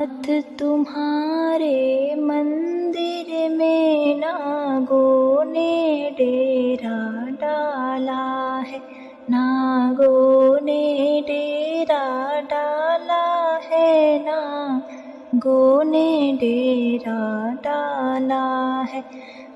तुम्हारे मंदिर में नागों ने डेरा डाला है, नागों ने डेरा डाला है, नागों ने डेरा डाला है।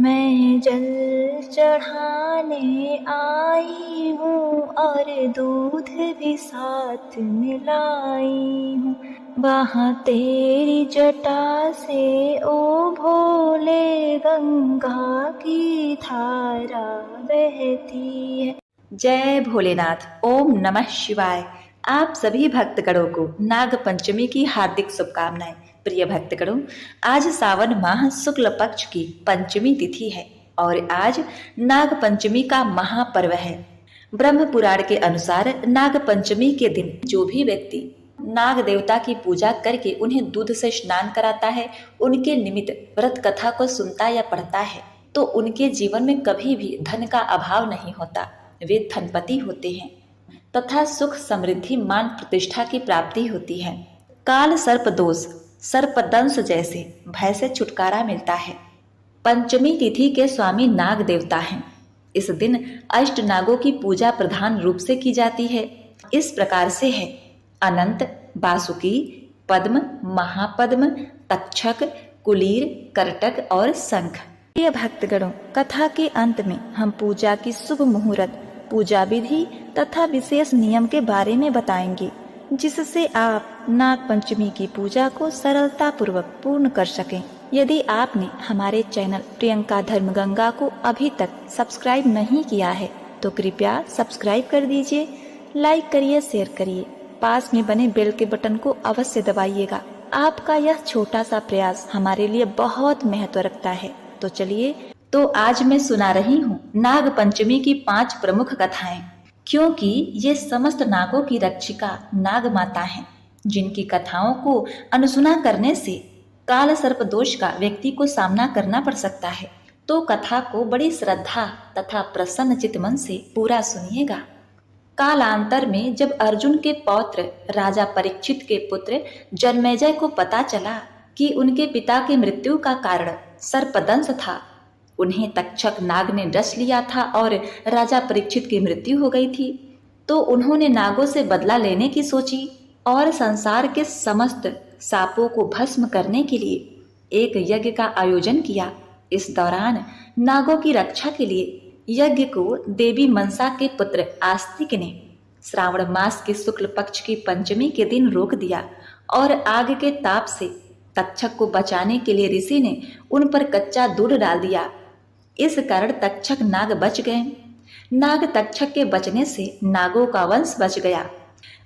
मैं जल चढ़ाने आई हूँ और दूध भी साथ मिलाई हूँ। वहाँ तेरी जटा से ओ भोले गंगा की धारा बहती है। जय भोलेनाथ। ओम नमः शिवाय। आप सभी भक्तगणों को नाग पंचमी की हार्दिक शुभकामनाएं। प्रिय भक्तगणों, आज सावन माह शुक्ल पक्ष की पंचमी तिथि है और आज नाग पंचमी का महापर्व है। ब्रह्म पुराण के अनुसार नाग पंचमी के दिन जो भी व्यक्ति नाग देवता की पूजा करके उन्हें दूध से स्नान कराता है, उनके निमित्त व्रत कथा को सुनता या पढ़ता है, तो उनके जीवन में कभी भी धन का अभाव नहीं होता। वे धनपति होते हैं तथा सुख समृद्धि मान प्रतिष्ठा की प्राप्ति होती है। काल सर्प दोष सर्पदंश जैसे भय से छुटकारा मिलता है। पंचमी तिथि के स्वामी नाग देवता हैं। इस दिन अष्ट नागों की पूजा प्रधान रूप से की जाती है। इस प्रकार से है: अनंत, बासुकी, पद्म, महापद्म, तक्षक, कुलीर, करटक और शंख। प्रिय भक्तगणों, कथा के अंत में हम पूजा की शुभ मुहूर्त, पूजा विधि तथा विशेष नियम के बारे में बताएंगे, जिससे आप नाग पंचमी की पूजा को सरलता पूर्वक पूर्ण कर सकें। यदि आपने हमारे चैनल प्रियंका धर्मगंगा को अभी तक सब्सक्राइब नहीं किया है तो कृपया सब्सक्राइब कर दीजिए, लाइक करिए, शेयर करिए, पास में बने बेल के बटन को अवश्य दबाइएगा। आपका यह छोटा सा प्रयास हमारे लिए बहुत महत्व रखता है। तो चलिए, तो आज मैं सुना रही हूँ नाग पंचमी की 5 प्रमुख कथाएं, क्योंकि ये समस्त नागों की रक्षिका नाग माता हैं, जिनकी कथाओं को अनसुना करने से काल सर्प दोष का व्यक्ति को सामना करना पड़ सकता है। तो कथा को बड़ी श्रद्धा तथा प्रसन्न चित्त मन से पूरा सुनिएगा। कालांतर में जब अर्जुन के पौत्र राजा परीक्षित के पुत्र जन्मेजय को पता चला कि उनके पिता की मृत्यु का कारण सर्पदंश था, उन्हें तक्षक नाग ने डस लिया था और राजा परीक्षित की मृत्यु हो गई थी, तो उन्होंने नागों से बदला लेने की सोची और संसार के समस्त सापों को भस्म करने के लिए एक यज्ञ का आयोजन किया। इस दौरान नागों की रक्षा के लिए यज्ञ को देवी मनसा के पुत्र आस्तिक ने श्रावण मास के शुक्ल पक्ष की पंचमी के दिन रोक दिया और आग के ताप से तक्षक को बचाने के लिए ऋषि ने उन पर कच्चा दूध डाल दिया। इस कारण तक्षक नाग बच गए। नाग तक्षक के बचने से नागों का वंश बच गया।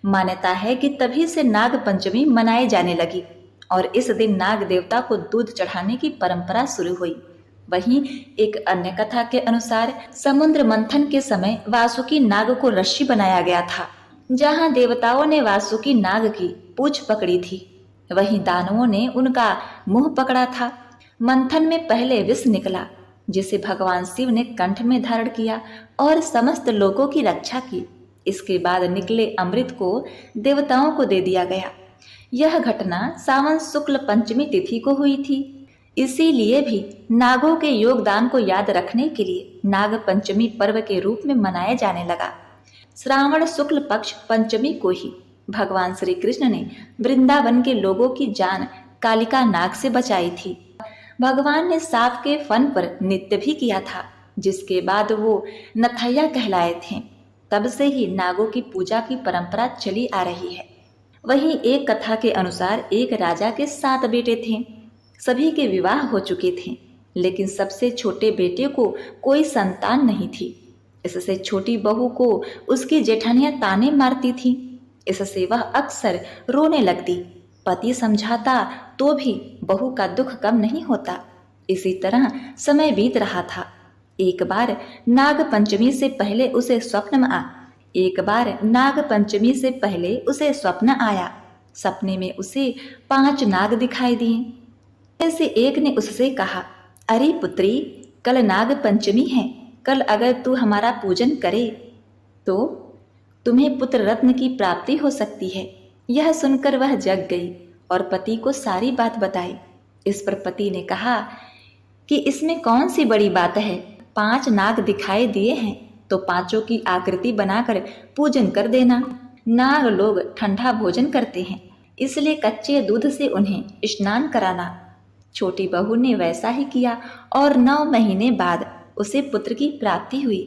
मान्यता है कि तभी से नाग पंचमी मनाई जाने लगी और इस दिन नाग देवता को दूध चढ़ाने की परंपरा शुरू हुई। वहीं एक अन्य कथा के अनुसार समुद्र मंथन के समय वासुकी नाग को रस्सी बनाया गया था। जहां देवताओं ने वासुकी नाग की पूंछ पकड़ी थी, वहीं दानवों ने उनका मुंह पकड़ा था। मंथन में पहले विष निकला, जिसे भगवान शिव ने कंठ में धारण किया और समस्त लोगों की रक्षा की। इसके बाद निकले अमृत को देवताओं को दे दिया गया। यह घटना सावन शुक्ल पंचमी तिथि को हुई थी। इसीलिए भी नागों के योगदान को याद रखने के लिए नाग पंचमी पर्व के रूप में मनाया जाने लगा। श्रावण शुक्ल पक्ष पंचमी को ही भगवान श्री कृष्ण ने वृंदावन के लोगों की जान कालिका नाग से बचाई थी। भगवान ने सांप के फन पर नृत्य भी किया था, जिसके बाद वो नथैया कहलाए थे। तब से ही नागों की पूजा की परंपरा चली आ रही है। वहीं एक कथा के अनुसार एक राजा के 7 बेटे थे। सभी के विवाह हो चुके थे, लेकिन सबसे छोटे बेटे को कोई संतान नहीं थी। इससे छोटी बहू को उसकी जेठानियां ताने मारती थी। इससे वह अक्सर रोने लगती। पति समझाता तो भी बहू का दुख कम नहीं होता। इसी तरह समय बीत रहा था। एक बार नाग पंचमी से पहले उसे स्वप्न आया। सपने में उसे 5 नाग दिखाई दिए। ऐसे एक ने उससे कहा, अरे पुत्री, कल नाग पंचमी है। कल अगर तू हमारा पूजन करे तो तुम्हें पुत्र रत्न की प्राप्ति हो सकती है। यह सुनकर वह जग गई और पति को सारी बात बताई। इस पर पति ने कहा कि इसमें कौन सी बड़ी बात है, 5 नाग दिखाई दिए हैं तो 5 की आकृति बनाकर पूजन कर देना। नाग लोग ठंडा भोजन करते हैं, इसलिए कच्चे दूध से उन्हें स्नान कराना। छोटी बहू ने वैसा ही किया और 9 महीने बाद उसे पुत्र की प्राप्ति हुई।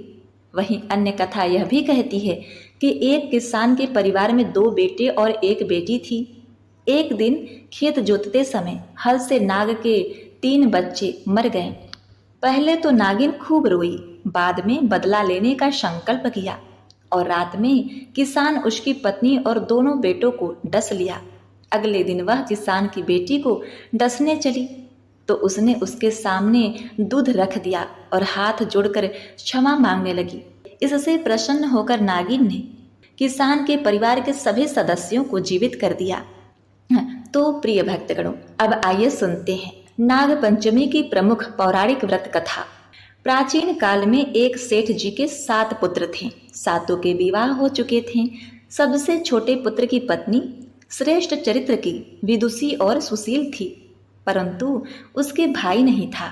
वहीं अन्य कथा यह भी कहती है कि एक किसान के परिवार में 2 बेटे और 1 बेटी थी। एक दिन खेत जोतते समय हल से नाग के 3 बच्चे मर गए। पहले तो नागिन खूब रोई, बाद में बदला लेने का संकल्प किया और रात में किसान उसकी पत्नी और दोनों बेटों को डस लिया। अगले दिन वह किसान की बेटी को डसने चली तो उसने उसके सामने दूध रख दिया और हाथ जोड़कर क्षमा मांगने लगी। इससे प्रसन्न होकर नागिन ने किसान के परिवार के सभी सदस्यों को जीवित कर दिया। तो प्रिय भक्तगणों, अब आइए सुनते हैं नाग पंचमी की प्रमुख पौराणिक व्रत कथा। प्राचीन काल में एक सेठ जी के 7 पुत्र थे। 7 के विवाह हो चुके थे। सबसे छोटे पुत्र की पत्नी श्रेष्ठ चरित्र की, विदुषी और सुशील थी, परंतु उसके भाई नहीं था।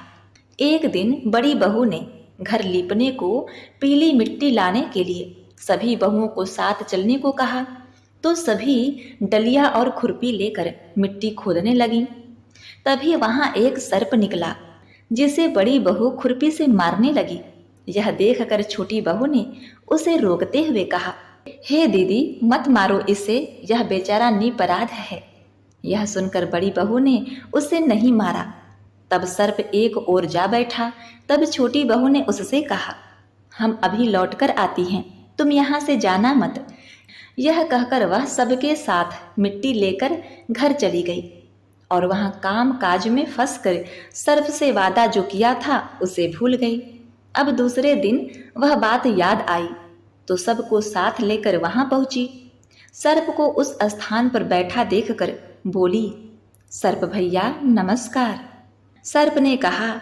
एक दिन बड़ी बहू ने घर लीपने को पीली मिट्टी लाने के लिए सभी बहुओं को साथ चलने को कहा तो सभी डलिया और खुरपी लेकर मिट्टी खोदने लगी। तभी वहां एक सर्प निकला जिसे बड़ी बहू खुरपी से मारने लगी। यह देखकर छोटी बहू ने उसे रोकते हुए कहा, हे दीदी, मत मारो इसे, यह बेचारा निरपराध है। यह सुनकर बड़ी बहू ने उसे नहीं मारा। तब सर्प एक ओर जा बैठा। तब छोटी बहू ने उससे कहा, हम अभी लौटकर आती हैं, तुम यहाँ से जाना मत। यह कहकर वह सबके साथ मिट्टी लेकर घर चली गई और वहां काम काज में फंसकर सर्प से वादा जो किया था उसे भूल गई। अब दूसरे दिन वह बात याद आई तो सबको साथ लेकर वहां पहुंची। सर्प को उस स्थान पर बैठा देखकर बोली, सर्प भैया नमस्कार। सर्प ने कहा,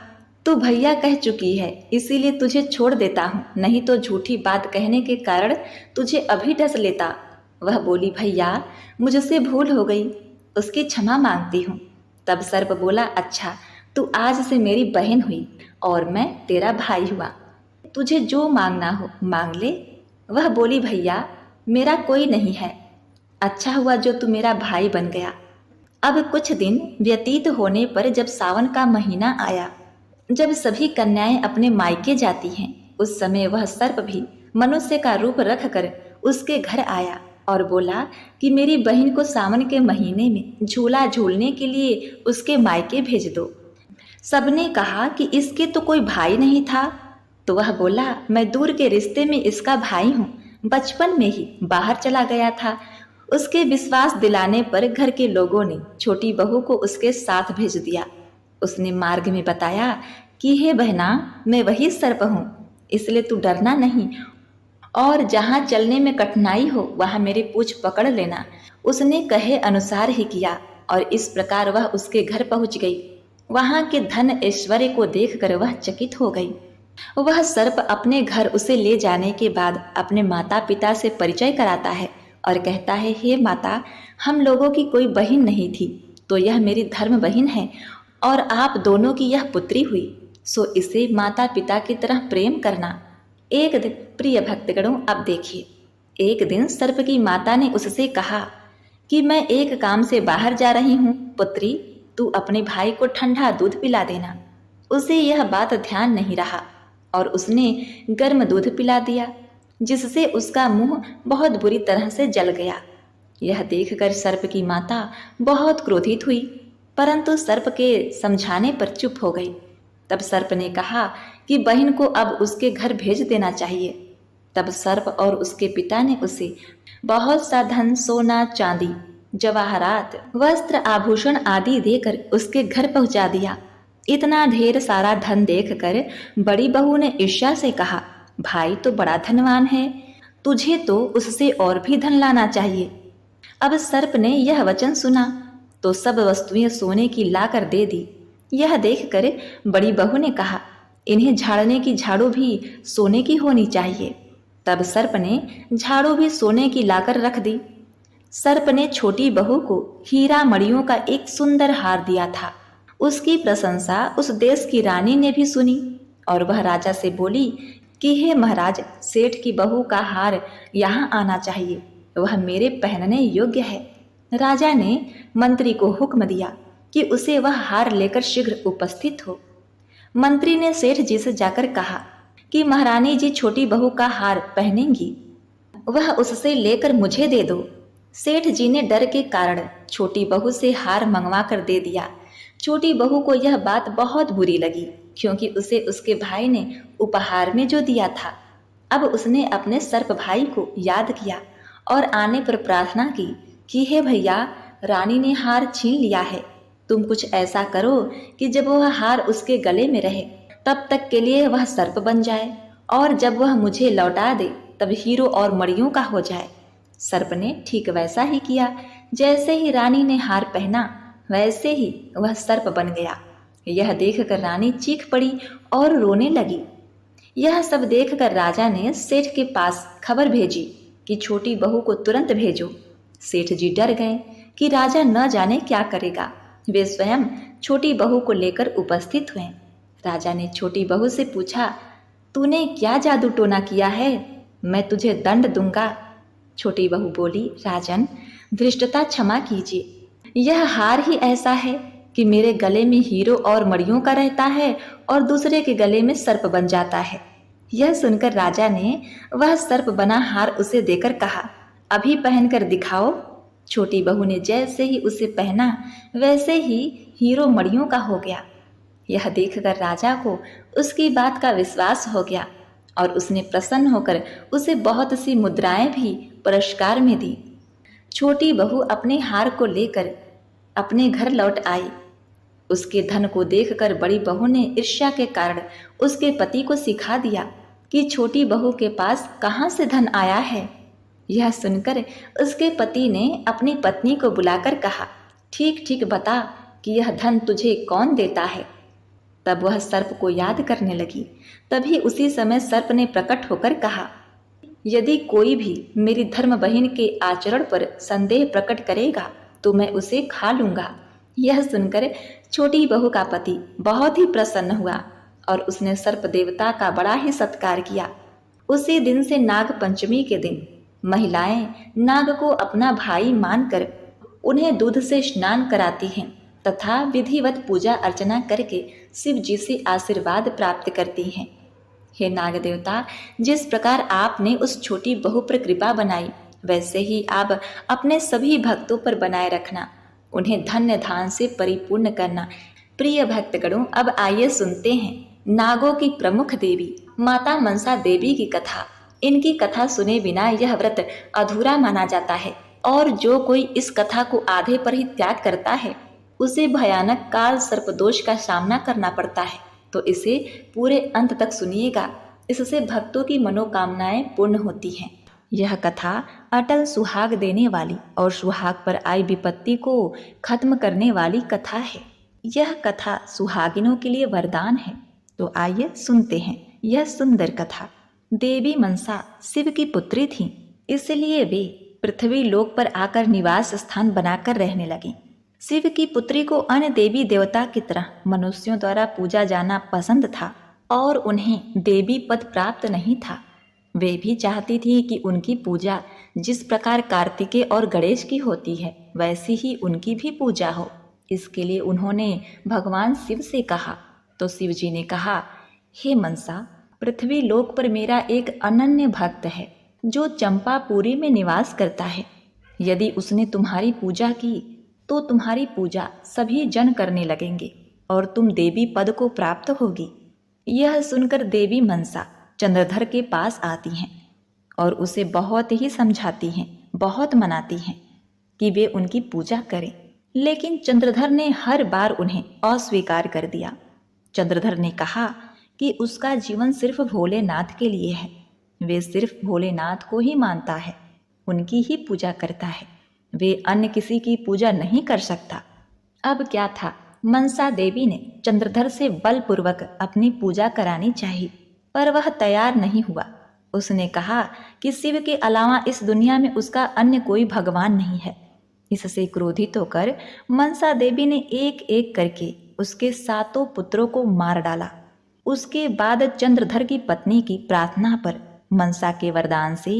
तू भैया कह चुकी है इसीलिए तुझे छोड़ देता हूँ, नहीं तो झूठी बात कहने के कारण तुझे अभी डस लेता। वह बोली, भैया मुझसे भूल हो गई, उसकी क्षमा मांगती हूँ। तब सर्प बोला, अच्छा तू आज से मेरी बहन हुई और मैं तेरा भाई हुआ, तुझे जो मांगना हो मांग ले। वह बोली, भैया मेरा कोई नहीं है, अच्छा हुआ जो तू मेरा भाई बन गया। अब कुछ दिन व्यतीत होने पर जब सावन का महीना आया, जब सभी कन्याएं अपने मायके जाती हैं, उस समय वह सर्प भी मनुष्य का रूप रखकर उसके घर आया और बोला कि मेरी बहन को सावन के महीने में झूला झूलने के लिए उसके मायके भेज दो। सबने कहा कि इसके तो कोई भाई नहीं था। तो वह बोला, मैं दूर के रिश्ते में इसका भाई हूँ, बचपन में ही बाहर चला गया था। उसके विश्वास दिलाने पर घर के लोगों ने छोटी बहू को उसके साथ भेज दिया। उसने मार्ग में बताया कि हे बहना, मैं वही सर्प हूँ, इसलिए तू डरना नहीं और जहाँ चलने में कठिनाई हो वहाँ मेरी पूंछ पकड़ लेना। उसने कहे अनुसार ही किया और इस प्रकार वह उसके घर पहुँच गई। वहाँ के धन ऐश्वर्य को देखकर वह चकित हो गई। वह सर्प अपने घर उसे ले जाने के बाद अपने माता पिता से परिचय कराता है और कहता है, हे माता, हम लोगों की कोई बहन नहीं थी, तो यह मेरी धर्म बहन है और आप दोनों की यह पुत्री हुई, सो इसे माता पिता की तरह प्रेम करना। एक दिन, प्रिय भक्तगणों, अब देखिए, एक दिन सर्प की माता ने उससे कहा कि मैं एक काम से बाहर जा रही हूँ, पुत्री तू अपने भाई को ठंडा दूध पिला देना। उसे यह बात ध्यान नहीं रहा और उसने गर्म दूध पिला दिया, जिससे उसका मुंह बहुत बुरी तरह से जल गया। यह देखकर सर्प की माता बहुत क्रोधित हुई, परंतु सर्प के समझाने पर चुप हो गई। तब सर्प ने कहा कि बहन को अब उसके घर भेज देना चाहिए। तब सर्प और उसके पिता ने उसे बहुत सा धन, सोना, चांदी, जवाहरात, वस्त्र, आभूषण आदि देकर उसके घर पहुंचा दिया। इतना ढेर सारा धन देखकर बड़ी बहू ने ईर्ष्या से कहा, भाई तो बड़ा धनवान है, तुझे तो उससे और भी धन लाना चाहिए। अब सर्प ने यह वचन सुना तो सब वस्तुएं सोने की लाकर दे दी। यह देखकर बड़ी बहू ने कहा, इन्हें झाड़ने की झाड़ू भी सोने की होनी चाहिए। तब सर्प ने झाड़ू भी सोने की लाकर रख दी। सर्प ने छोटी बहू को हीरा मणियों का एक सुंदर हार दिया था। उसकी प्रशंसा उस देश की रानी ने भी सुनी और वह राजा से बोली कि हे महाराज, सेठ की बहू का हार यहाँ आना चाहिए, वह मेरे पहनने योग्य है। राजा ने मंत्री को हुक्म दिया कि उसे वह हार लेकर शीघ्र उपस्थित हो। मंत्री ने सेठ जी से जाकर कहा कि महारानी जी छोटी बहू का हार पहनेंगी, वह उससे लेकर मुझे दे दो। सेठ जी ने डर के कारण छोटी बहू से हार मंगवा कर दे दिया। छोटी बहू को यह बात बहुत बुरी लगी, क्योंकि उसे उसके भाई ने उपहार में जो दिया था। अब उसने अपने सर्प भाई को याद किया और आने पर प्रार्थना की कि हे भैया, रानी ने हार छीन लिया है, तुम कुछ ऐसा करो कि जब वह हार उसके गले में रहे तब तक के लिए वह सर्प बन जाए, और जब वह मुझे लौटा दे तब हीरो और मणियों का हो जाए। सर्प ने ठीक वैसा ही किया। जैसे ही रानी ने हार पहना वैसे ही वह सर्प बन गया। यह देखकर रानी चीख पड़ी और रोने लगी। यह सब देखकर राजा ने सेठ के पास खबर भेजी कि छोटी बहू को तुरंत भेजो। सेठ जी डर गए कि राजा न जाने क्या करेगा। वे स्वयं छोटी बहू को लेकर उपस्थित हुए। राजा ने छोटी बहू से पूछा, तूने क्या जादू टोना किया है? मैं तुझे दंड दूंगा। छोटी बहू बोली, राजन, धृष्टता क्षमा कीजिए, यह हार ही ऐसा है कि मेरे गले में हीरो और मणियों का रहता है और दूसरे के गले में सर्प बन जाता है। यह सुनकर राजा ने वह सर्प बना हार उसे देकर कहा, अभी पहनकर दिखाओ। छोटी बहू ने जैसे ही उसे पहना वैसे ही हीरो मणियों का हो गया। यह देखकर राजा को उसकी बात का विश्वास हो गया और उसने प्रसन्न होकर उसे बहुत सी मुद्राएं भी पुरस्कार में दी। छोटी बहू अपने हार को लेकर अपने घर लौट आई। उसके धन को देखकर बड़ी बहू ने ईर्ष्या के कारण उसके पति को सिखा दिया कि छोटी बहू के पास कहाँ से धन आया है। यह सुनकर उसके पति ने अपनी पत्नी को बुलाकर कहा, ठीक ठीक बता कि यह धन तुझे कौन देता है। तब वह सर्प को याद करने लगी। तभी उसी समय सर्प ने प्रकट होकर कहा, यदि कोई भी मेरी धर्म बहन के आचरण पर संदेह प्रकट करेगा तो मैं उसे खा लूंगा। यह सुनकर छोटी बहू का पति बहुत ही प्रसन्न हुआ और उसने सर्प देवता का बड़ा ही सत्कार किया। उसी दिन से नाग पंचमी के दिन महिलाएं नाग को अपना भाई मानकर उन्हें दूध से स्नान कराती हैं तथा विधिवत पूजा अर्चना करके शिव जी से आशीर्वाद प्राप्त करती हैं। हे नाग देवता, जिस प्रकार आपने उस छोटी बहू पर कृपा बनाई वैसे ही आप अपने सभी भक्तों पर बनाए रखना, उन्हें धन्य धान से परिपूर्ण करना। प्रिय भक्तगणों, अब आइए सुनते हैं नागों की प्रमुख देवी माता मनसा देवी की कथा। इनकी कथा सुने बिना यह व्रत अधूरा माना जाता है और जो कोई इस कथा को आधे पर ही त्याग करता है उसे भयानक काल सर्प दोष का सामना करना पड़ता है। तो इसे पूरे अंत तक सुनिएगा, इससे भक्तों की मनोकामनाएं पूर्ण होती हैं। यह कथा अटल सुहाग देने वाली और सुहाग पर आई विपत्ति को खत्म करने वाली कथा है। यह कथा सुहागिनों के लिए वरदान है। तो आइए सुनते हैं यह सुंदर कथा। देवी मनसा शिव की पुत्री थीं, इसलिए वे पृथ्वी लोक पर आकर निवास स्थान बनाकर रहने लगीं। शिव की पुत्री को अन्य देवी देवता की तरह मनुष्यों द्वारा पूजा जाना पसंद था और उन्हें देवी पद प्राप्त नहीं था। वे भी चाहती थी कि उनकी पूजा जिस प्रकार कार्तिकेय और गणेश की होती है वैसी ही उनकी भी पूजा हो। इसके लिए उन्होंने भगवान शिव से कहा तो शिव जी ने कहा, हे मनसा, पृथ्वी लोक पर मेरा एक अनन्य भक्त है जो चंपापुरी में निवास करता है। यदि उसने तुम्हारी पूजा की तो तुम्हारी पूजा सभी जन करने लगेंगे और तुम देवी पद को प्राप्त होगी। यह सुनकर देवी मनसा चंद्रधर के पास आती हैं और उसे बहुत ही समझाती हैं, बहुत मनाती हैं कि वे उनकी पूजा करें, लेकिन चंद्रधर ने हर बार उन्हें अस्वीकार कर दिया। चंद्रधर ने कहा कि उसका जीवन सिर्फ भोलेनाथ के लिए है, वे सिर्फ भोलेनाथ को ही मानता है, उनकी ही पूजा करता है, वे अन्य किसी की पूजा नहीं कर सकता। अब क्या था, मनसा देवी ने चंद्रधर से बलपूर्वक अपनी पूजा करानी चाहिए, पर वह तैयार नहीं हुआ। उसने कहा कि शिव के अलावा इस दुनिया में उसका अन्य कोई भगवान नहीं है। इससे क्रोधित होकर मनसा देवी ने एक एक करके उसके 7 पुत्रों को मार डाला। उसके बाद चंद्रधर की पत्नी की प्रार्थना पर मनसा के वरदान से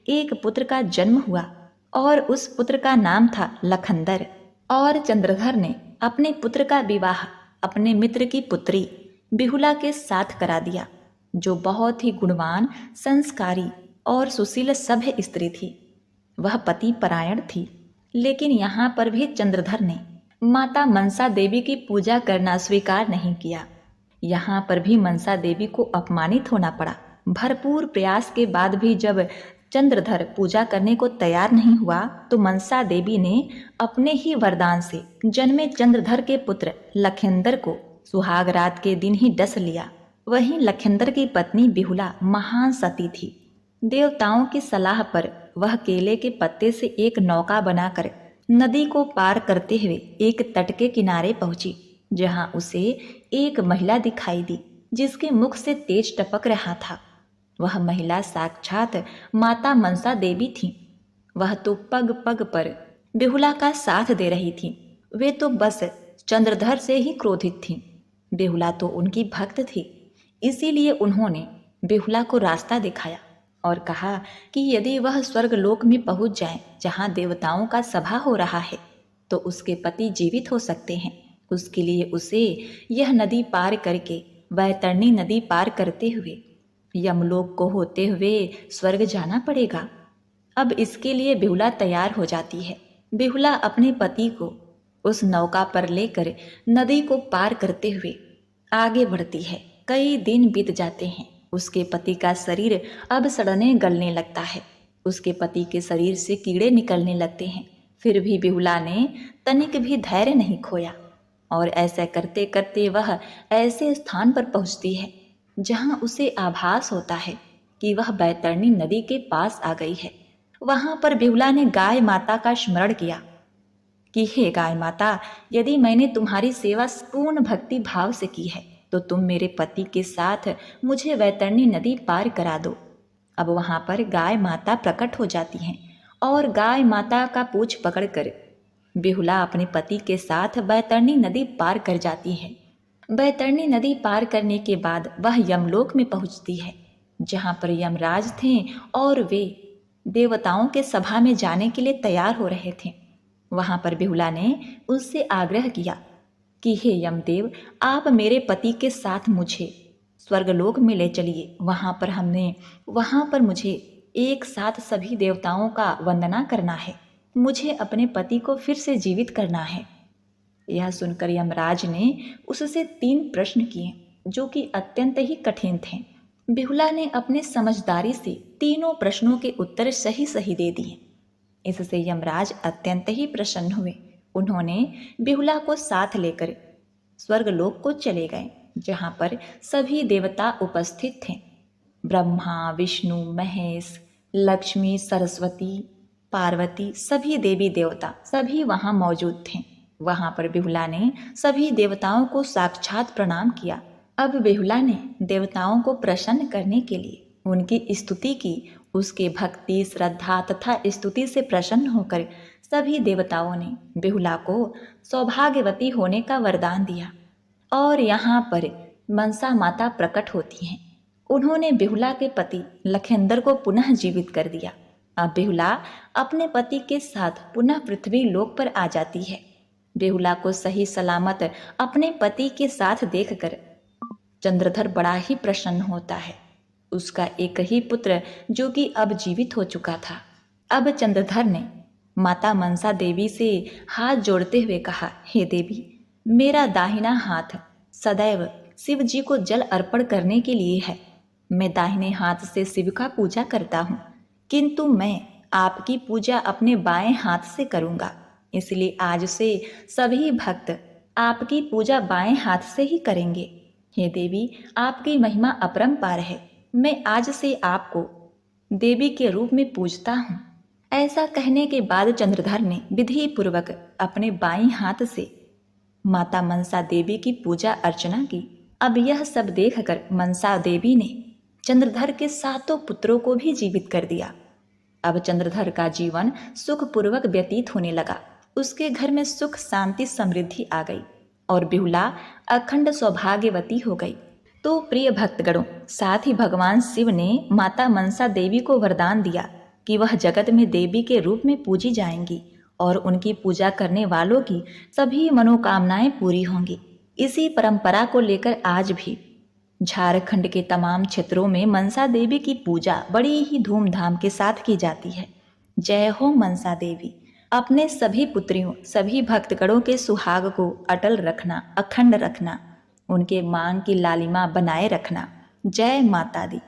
एक पुत्र का जन्म हुआ और उस पुत्र का नाम था लखनदर। और चंद्रधर ने अपने पुत्र का विवाह अपने मित्र की पुत्री बिहुला के साथ करा दिया, जो बहुत ही गुणवान, संस्कारी और सुशील सभ्य स्त्री थी। वह पति परायण थी, लेकिन यहाँ पर भी चंद्रधर ने माता मनसा देवी की पूजा करना स्वीकार नहीं किया। यहाँ पर भी मनसा देवी को अपमानित होना पड़ा। भरपूर प्रयास के बाद भी जब चंद्रधर पूजा करने को तैयार नहीं हुआ तो मनसा देवी ने अपने ही वरदान से जन्मे चंद्रधर के पुत्र लखेंदर को सुहाग रात के दिन ही डस लिया। वहीं लखेंदर की पत्नी बिहुला महान सती थी। देवताओं की सलाह पर वह केले के पत्ते से एक नौका बनाकर नदी को पार करते हुए एक तट के किनारे पहुंची, जहां उसे एक महिला दिखाई दी जिसके मुख से तेज टपक रहा था। वह महिला साक्षात माता मनसा देवी थी। वह तो पग पग पर बिहुला का साथ दे रही थी। वे तो बस चंद्रधर से ही क्रोधित थी। बिहुला तो उनकी भक्त थी, इसीलिए उन्होंने बिहुला को रास्ता दिखाया और कहा कि यदि वह स्वर्गलोक में पहुंच जाए जहां देवताओं का सभा हो रहा है तो उसके पति जीवित हो सकते हैं। उसके लिए उसे यह नदी पार करके वैतरणी नदी पार करते हुए यमलोक को होते हुए स्वर्ग जाना पड़ेगा। अब इसके लिए बिहुला तैयार हो जाती है। बिहुला अपने पति को उस नौका पर लेकर नदी को पार करते हुए आगे बढ़ती है। कई दिन बीत जाते हैं। उसके पति का शरीर अब सड़ने गलने लगता है। उसके पति के शरीर से कीड़े निकलने लगते हैं। फिर भी बिहुला ने तनिक भी धैर्य नहीं खोया और ऐसा करते करते वह ऐसे स्थान पर पहुंचती है जहां उसे आभास होता है कि वह बैतरणी नदी के पास आ गई है। वहां पर बिहुला ने गाय माता का स्मरण किया कि हे गाय माता, यदि मैंने तुम्हारी सेवा पूर्ण भक्ति भाव से की है तो तुम मेरे पति के साथ मुझे वैतरणी नदी पार करा दो। अब वहां पर गाय माता प्रकट हो जाती हैं और गाय माता का पूंछ पकड़कर बिहुला अपने पति के साथ बैतरणी नदी पार कर जाती है। बैतरणी नदी पार करने के बाद वह यमलोक में पहुंचती है, जहां पर यमराज थे और वे देवताओं के सभा में जाने के लिए तैयार हो रहे थे। वहां पर बिहुला ने उससे आग्रह किया कि हे यमदेव, आप मेरे पति के साथ मुझे स्वर्गलोक में ले चलिए। वहां पर मुझे एक साथ सभी देवताओं का वंदना करना है। मुझे अपने पति को फिर से जीवित करना है। यह सुनकर यमराज ने उससे 3 प्रश्न किए जो कि अत्यंत ही कठिन थे। बिहुला ने अपने समझदारी से तीनों प्रश्नों के उत्तर सही सही दे दिए। इससे यमराज अत्यंत ही प्रसन्न हुए। उन्होंने बिहुला को साथ लेकर स्वर्गलोक को चले गए, जहां पर सभी देवता उपस्थित थे। ब्रह्मा, विष्णु, महेश, लक्ष्मी, सरस्वती, पार्वती, सभी देवी देवता सभी वहां मौजूद थे। वहां पर बिहुला ने सभी देवताओं को साक्षात प्रणाम किया। अब बिहुला ने देवताओं को प्रसन्न करने के लिए उनकी स्तुति की। उसके भक्ति, श्रद्धा तथा स्तुति से प्रसन्न होकर सभी देवताओं ने बिहुला को सौभाग्यवती होने का वरदान दिया। और यहाँ पर मनसा माता प्रकट होती हैं। उन्होंने बिहुला के पति लखेंदर को पुनः जीवित कर दिया। अब बिहुला अपने पति के साथ पुनः पृथ्वी लोक पर आ जाती है। बिहुला को सही सलामत अपने पति के साथ देखकर चंद्रधर बड़ा ही प्रसन्न होता है। उसका एक ही पुत्र जो कि अब जीवित हो चुका था। अब चंद्रधर ने माता मनसा देवी से हाथ जोड़ते हुए कहा, हे देवी, मेरा दाहिना हाथ सदैव शिव जी को जल अर्पण करने के लिए है। मैं दाहिने हाथ से शिव का पूजा करता हूँ, किंतु मैं आपकी पूजा अपने बाएं हाथ से करूँगा। इसलिए आज से सभी भक्त आपकी पूजा बाएं हाथ से ही करेंगे। हे देवी, आपकी महिमा अपरंपार है। मैं आज से आपको देवी के रूप में पूजता हूँ। ऐसा कहने के बाद चंद्रधर ने विधि पूर्वक अपने बाईं हाथ से माता मनसा देवी की पूजा अर्चना की। अब यह सब देखकर मनसा देवी ने चंद्रधर के 7 पुत्रों को भी जीवित कर दिया। अब चंद्रधर का जीवन सुखपूर्वक व्यतीत होने लगा। उसके घर में सुख शांति समृद्धि आ गई और बिहुला अखंड सौभाग्यवती हो गई। तो प्रिय भक्तगणों, साथ ही भगवान शिव ने माता मनसा देवी को वरदान दिया कि वह जगत में देवी के रूप में पूजी जाएंगी और उनकी पूजा करने वालों की सभी मनोकामनाएं पूरी होंगी। इसी परंपरा को लेकर आज भी झारखंड के तमाम क्षेत्रों में मनसा देवी की पूजा बड़ी ही धूमधाम के साथ की जाती है। जय हो मनसा देवी। अपने सभी पुत्रियों, सभी भक्तगणों के सुहाग को अटल रखना, अखंड रखना, उनके मांग की लालिमा बनाए रखना। जय माता दी।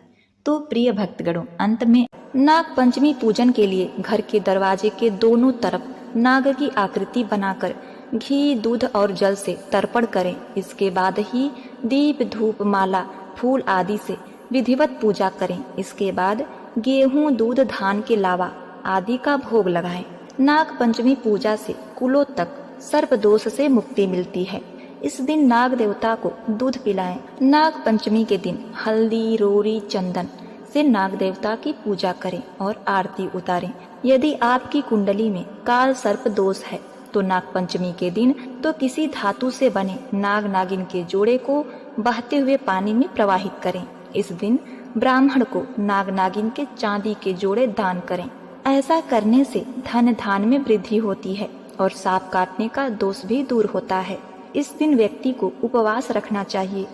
तो प्रिय भक्तगणों, अंत में नाग पंचमी पूजन के लिए घर के दरवाजे के दोनों तरफ नाग की आकृति बनाकर घी, दूध और जल से तर्पण करें। इसके बाद ही दीप, धूप, माला, फूल आदि से विधिवत पूजा करें। इसके बाद गेहूं, दूध, धान के लावा आदि का भोग लगाएं। नाग पंचमी पूजा से कुलों तक सर्प दोष से मुक्ति मिलती है। इस दिन नाग देवता को दूध पिलाएं। नाग पंचमी के दिन हल्दी, रोरी, चंदन से नाग देवता की पूजा करें और आरती उतारें। यदि आपकी कुंडली में काल सर्प दोष है तो नाग पंचमी के दिन तो किसी धातु से बने नाग नागिन के जोड़े को बहते हुए पानी में प्रवाहित करें। इस दिन ब्राह्मण को नाग नागिन के चांदी के जोड़े दान करें। ऐसा करने से धन धान में वृद्धि होती है और सांप काटने का दोष भी दूर होता है। इस दिन व्यक्ति को उपवास रखना चाहिए।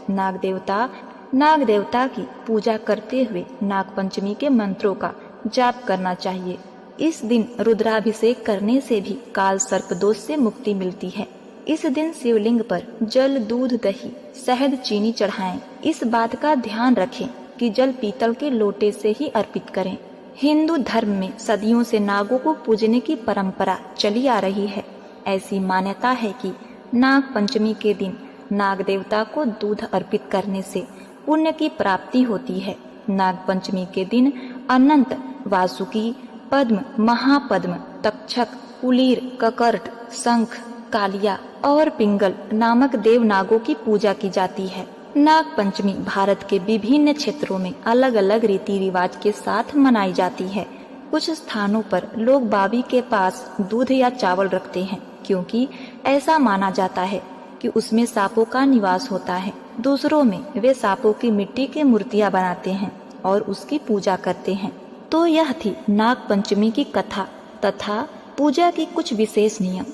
नाग देवता की पूजा करते हुए नाग पंचमी के मंत्रों का जाप करना चाहिए। इस दिन रुद्राभिषेक करने से भी काल सर्प दोष से मुक्ति मिलती है। इस दिन शिवलिंग पर जल, दूध, दही, शहद, चीनी चढ़ाएं। इस बात का ध्यान रखें कि जल पीतल के लोटे से ही अर्पित करें। हिंदू धर्म में सदियों से नागों को पूजने की परंपरा चली आ रही है। ऐसी मान्यता है कि नाग पंचमी के दिन नाग देवता को दूध अर्पित करने से पुण्य की प्राप्ति होती है। नाग पंचमी के दिन अनंत, वासुकी, पद्म, महापद्म, तक्षक, कुलीर, ककर्ट, शंख, कालिया और पिंगल नामक देव नागों की पूजा की जाती है। नाग पंचमी भारत के विभिन्न क्षेत्रों में अलग अलग रीति रिवाज के साथ मनाई जाती है। कुछ स्थानों पर लोग बावी के पास दूध या चावल रखते हैं क्योंकि ऐसा माना जाता है कि उसमें सांपों का निवास होता है। दूसरों में वे सांपों की मिट्टी की मूर्तियां बनाते हैं और उसकी पूजा करते हैं। तो यह थी नाग पंचमी की कथा तथा पूजा की कुछ विशेष नियम।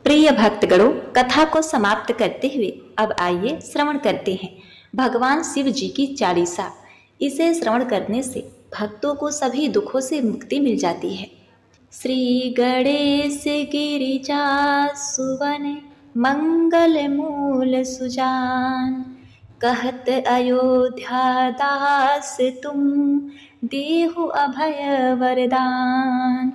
प्रिय भक्तगणों, कथा को समाप्त करते हुए अब आइए श्रवण करते हैं भगवान शिव जी की चालीसा। इसे श्रवण करने से भक्तों को सभी दुखों से मुक्ति मिल जाती है। श्री गणेश गिरिजा सुवन मंगल मूल सुजान, कहत अयोध्या दास तुम देहु अभय वरदान।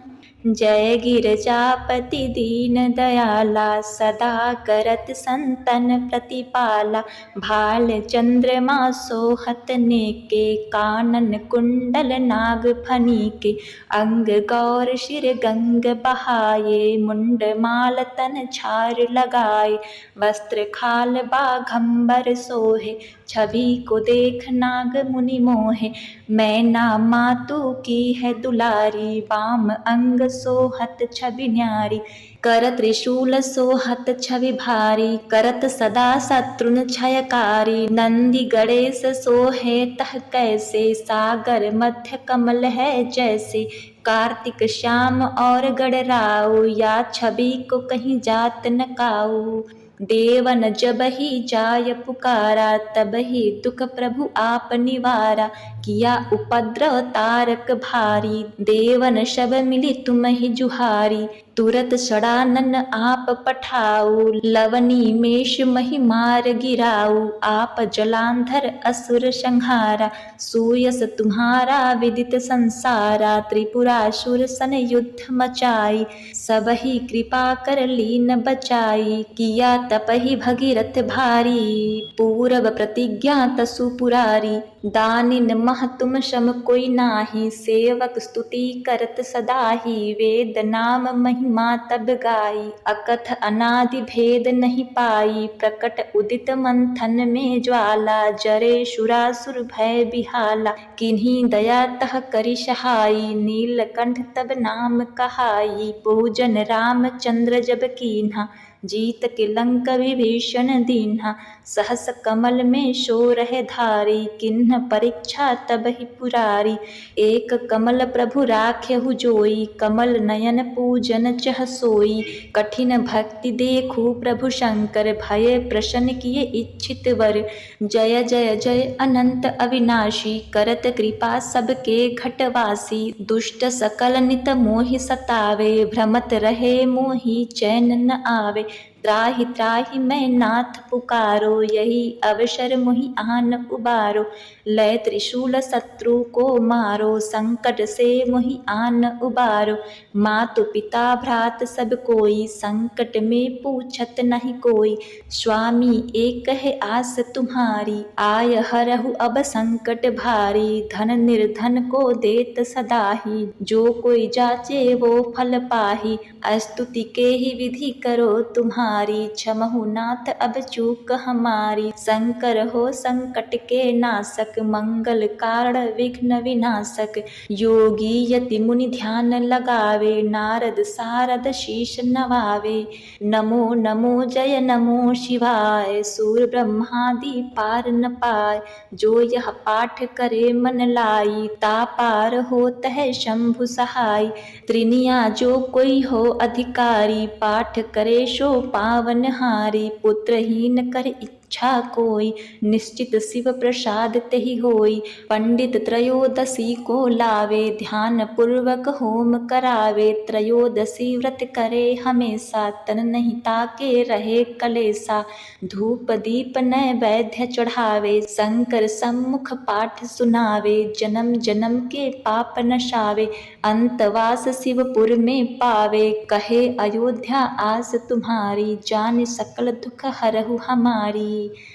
जय गिरजापति दीन दयाला, सदा करत संतन प्रतिपाला। भाल चंद्रमा सोहत नेके, कानन कुंडल नाग फनी के। अंग गौर शिर गंग बहाये, मुंड माल तन छार लगाए। वस्त्र खाल बाघंबर सोहे, छवि को देख नाग मुनि मोहे। मैना मातु की है दुलारी, वाम अंग सोहत छवि न्यारी। करत त्रिशूल सोहत छवि भारी, करत सदा शत्रुन क्षयकारी। नंदी गणेश सोहे तह कैसे, सागर मध्य कमल है जैसे। कार्तिक श्याम और गणराऊ, या छवि को कहीं जात न काऊ। देवन जब ही जाय पुकारा, तब ही दुख प्रभु आप निवारा। किया उपद्रव तारक भारी, देवन शब मिली तुम ही जुहारी। तुरत षडानन आप पठाऊ, लवनी मेष मही मार गिराऊ। आप जलांधर असुर संहारा, सूयस तुम्हारा विदित संसारा। त्रिपुरासुर सन युद्ध मचाई, सब ही कृपा कर लीन बचाई। किया तपहि भगीरथ भारी, पूरब प्रतिज्ञा तसु पुरारी। दानिन मह तुम सम कोई नाही, सेवक स्तुति करत सदाही। वेद नाम महिमा तब गाई, अकथ अनादि भेद नहीं पाई। प्रकट उदित मंथन में ज्वाला, जरे सुरासुर भय बिहाला। किन्हीं दया तह करि सहाई, नीलकंठ तब नाम कहाई। पूजन रामचंद्र जब कीन्हा, जीत के लंक विभीषण दीन्हा। सहस कमल में सो रहे धारी, किन्ह परीक्षा तब ही पुरारी। एक कमल प्रभु राखेहु जोई, कमल नयन पूजन चह सोई। कठिन भक्ति देखू प्रभु शंकर, भय प्रसन्न किए इच्छित वर। जय जय जय अनंत अविनाशी, करत कृपा सबके घटवासी। दुष्ट सकल नित मोहि सतावे, भ्रमत रहे मोहि चैन न आवे। त्राहि त्राहि मैं नाथ पुकारो, यही अवसर मोहि आन उबारो। लय त्रिशूल शत्रु को मारो, संकट से मोहि आन उबारो। मातु पिता भ्रात सब कोई, संकट में पूछत नहीं कोई। स्वामी एक है आस तुम्हारी, आय हरहु अब संकट भारी। धन निर्धन को देत सदाही, जो कोई जाचे वो फल पाही। स्तुति के ही विधि करो तुम्हारी, क्षमहु नाथ अब चूक हमारी। शंकर हो संकट के नाशक, मंगल कारण विघ्न विनाशक। योगी यति मुनि ध्यान लगावे, नारद सारद शीश नवावे। नमो नमो जय नमो शिवाय, सूर ब्रह्मादि पार न पाय। जो यह पाठ करे मन लाई, ता पार होत है शंभु सहाय। त्रिनिया जो कोई हो अधिकारी, पाठ करे सो पावन हारी। पुत्रहीन कर इच्छा कोई, निश्चित शिव प्रसाद तेहि होई। पंडित त्रयोदशी को लावे, ध्यान पूर्वक होम करावे। त्रयोदशी व्रत करे हमेशा, तन नहीं ताके रहे कलेसा। धूप दीप नैवेद्य चढ़ावे, शंकर सम्मुख पाठ सुनावे। जन्म जन्म के पाप नशावे, अंतवास शिवपुर में पावे। कहे अयोध्या आस तुम्हारी, जान सकल दुख हरहु हमारी।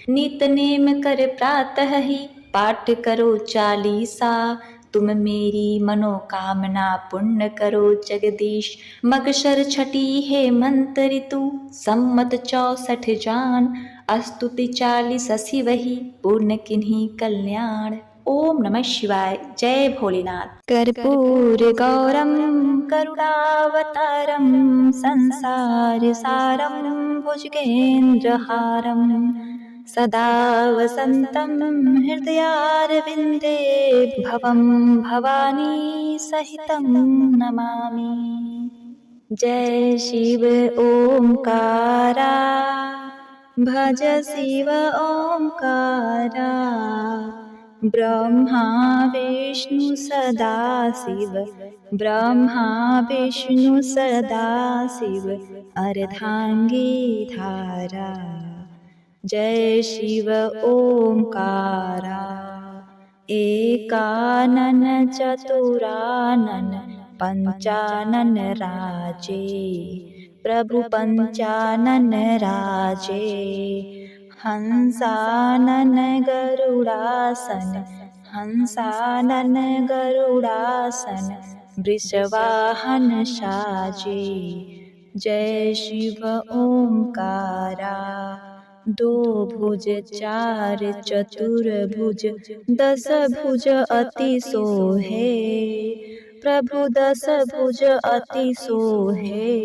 नित नेम कर प्रातः ही, पाठ करो चालीसा। तुम मेरी मनोकामना पूर्ण करो जगदीश। मगशर छठी है मंत्र ऋतु, सम्मत 64 जान। स्तुति 40 शिवहि, पूर्ण किन्हीं कल्याण। ओम नमः शिवाय। जय भोलेनाथ। कर्पूर गौरम करुणावतारम, संसार सारम भुजगेन्द्रहारम। सदा वसन्तं हृदयारविन्दे, भवं भवानी सहितं नमामि। जय शिव ओंकारा, भज शिव ओंकारा। ब्रह्मा विष्णु सदा शिव, ब्रह्मा विष्णु सदा शिव। अर्धांगी धारा, जय शिव ओंकारा। एकानन चतुरानन, पंचानन राजे। प्रभु पंचानन राजे, हंसानन गरुड़ासन। हंसानन गरुड़ासन, वृषवाहन साजे। जय शिव ओंकारा। दो भुज चार चतुर्भुज, 10 भुज अति सोहे। प्रभु 10 भुज अति सोहे,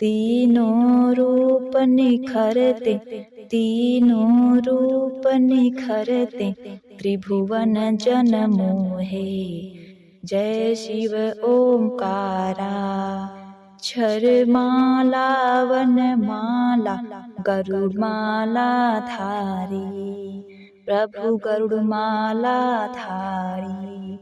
तीनों रूप निखरते। तीनों रूप निखरते, त्रिभुवन जन मोहे। जय शिव ओंकारा। छर माला वन माला, गरुड़ माला धारी। प्रभु गरुड़ माला धारी।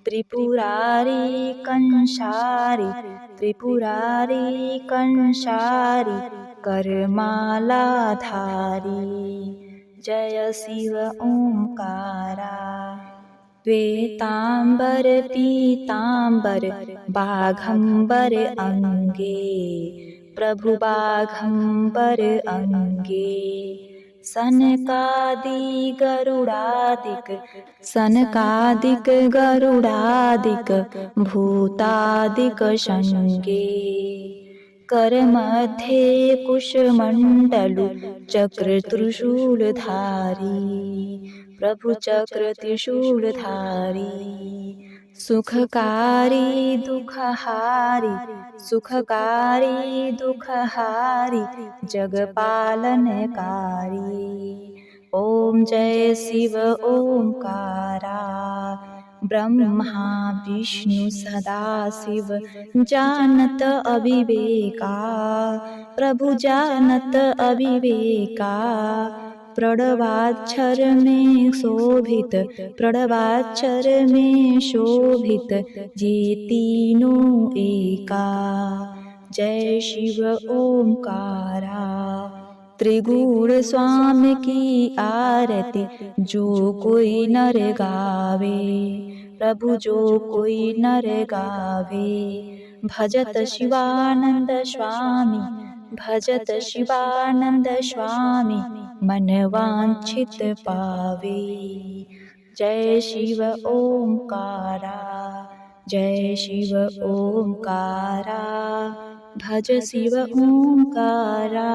त्रिपुरारी कंसारी, त्रिपुरारी कंसारी। करमाला धारी। जय शिव ओंकारा। श्वेतांबर पीतांबर, बाघंबर अंगे। प्रभु बाघंबर अंगे, सनकादिक गरुडादिक भूतादिक शङ्गे करमध्ये कुशमण्डलु चक्र त्रिशूलधारी प्रभु चक्र त्रिशूलधारी सुखकारी दुखहारी जगपालनकारी। ओम जय शिव ओंकारा ब्रह्मा विष्णु सदाशिव जानत अविवेका प्रभु जानत अविवेका प्रणवाक्षर में शोभित ये तीनों एका। जय शिव ओंकारा त्रिगुण स्वामी की आरती जो कोई नर गावे प्रभु जो कोई नर गावे भजत शिवानंद स्वामी मन वांछित पावे। जय शिव ओंकारा जय शिव ओंकारा भज शिव ओंकारा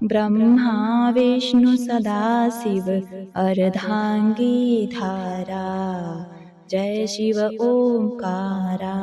ब्रह्मा विष्णु सदाशिव अर्धांगी धारा। जय शिव ओंकारा।